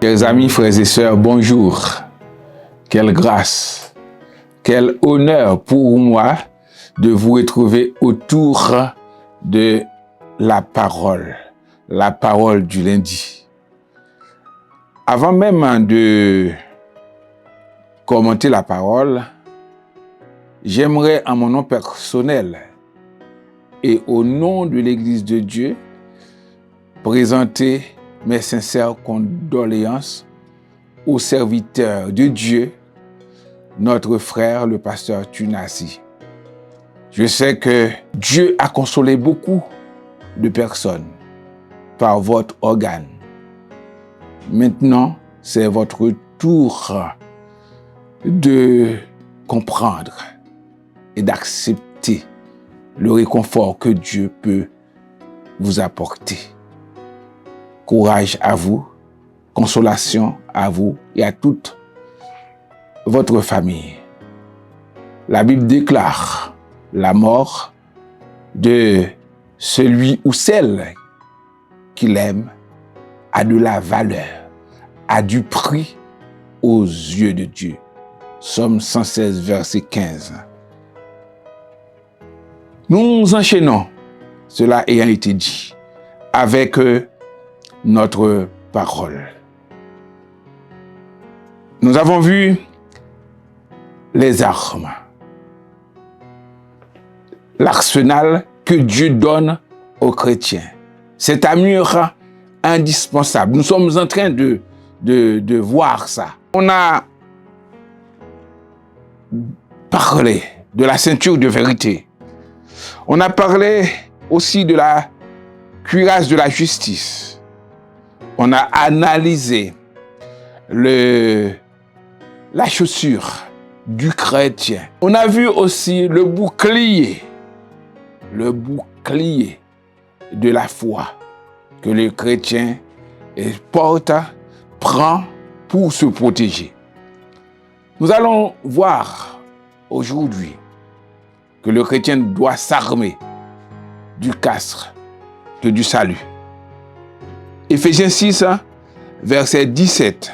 Chers amis, frères et sœurs, bonjour. Quelle grâce, quel honneur pour moi de vous retrouver autour de la parole du lundi. Avant même de commenter la parole, j'aimerais en mon nom personnel et au nom de l'Église de Dieu présenter mes sincères condoléances au serviteur de Dieu, notre frère, le pasteur Tunasi. Je sais que Dieu a consolé beaucoup de personnes par votre organe. Maintenant, c'est votre tour de comprendre et d'accepter le réconfort que Dieu peut vous apporter. Courage à vous, consolation à vous et à toute votre famille. La Bible déclare la mort de celui ou celle qui l'aime a de la valeur, a du prix aux yeux de Dieu. Psaume 116, verset 15. Nous enchaînons, cela ayant été dit, avec notre parole. Nous avons vu les armes, l'arsenal que Dieu donne aux chrétiens. Cette armure indispensable. Nous sommes en train de voir ça. On a parlé de la ceinture de vérité. On a parlé aussi de la cuirasse de la justice. On a analysé la chaussure du chrétien. On a vu aussi le bouclier de la foi que le chrétien porte, prend pour se protéger. Nous allons voir aujourd'hui que le chrétien doit s'armer du casque du salut. Éphésiens 6, verset 17.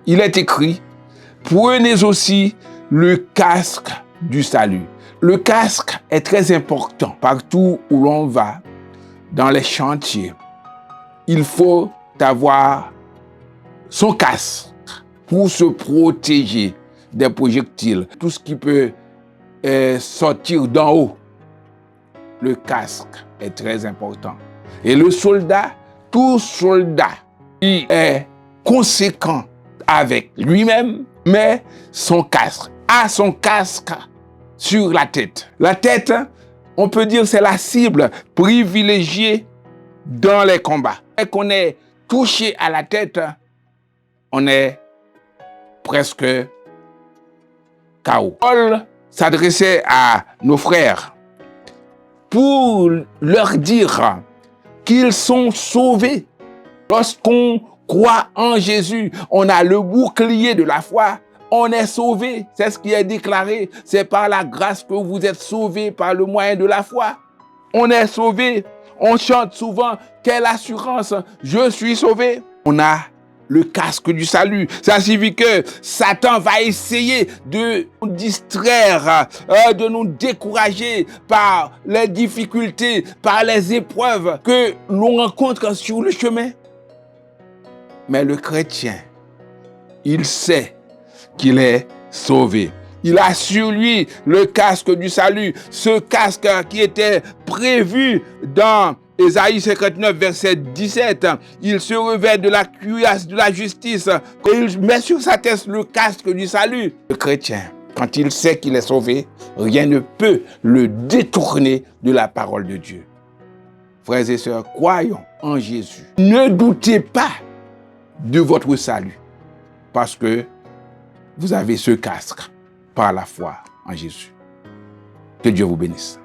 Il est écrit, prenez aussi le casque du salut. Le casque est très important partout où l'on va, dans les chantiers. Il faut avoir son casque pour se protéger des projectiles. Tout ce qui peut sortir d'en haut. Le casque est très important. Et le soldat, tout soldat qui est conséquent avec lui-même, met son casque, a son casque sur la tête. La tête, on peut dire, c'est la cible privilégiée dans les combats. Dès qu'on est touché à la tête, on est presque KO. Paul s'adressait à nos frères pour leur dire qu'ils sont sauvés. Lorsqu'on croit en Jésus, on a le bouclier de la foi, on est sauvé. C'est ce qui est déclaré. C'est par la grâce que vous êtes sauvés par le moyen de la foi. On est sauvé. On chante souvent, quelle assurance, je suis sauvé. On a le casque du salut. Ça signifie que Satan va essayer de nous distraire, de nous décourager par les difficultés, par les épreuves que l'on rencontre sur le chemin. Mais le chrétien, il sait qu'il est sauvé. Il a sur lui le casque du salut, ce casque qui était prévu dans Ésaïe 59, verset 17. Il se revêt de la cuirasse de la justice, il met sur sa tête le casque du salut. Le chrétien, quand il sait qu'il est sauvé, rien ne peut le détourner de la parole de Dieu. Frères et sœurs, croyons en Jésus. Ne doutez pas de votre salut, parce que vous avez ce casque par la foi en Jésus. Que Dieu vous bénisse.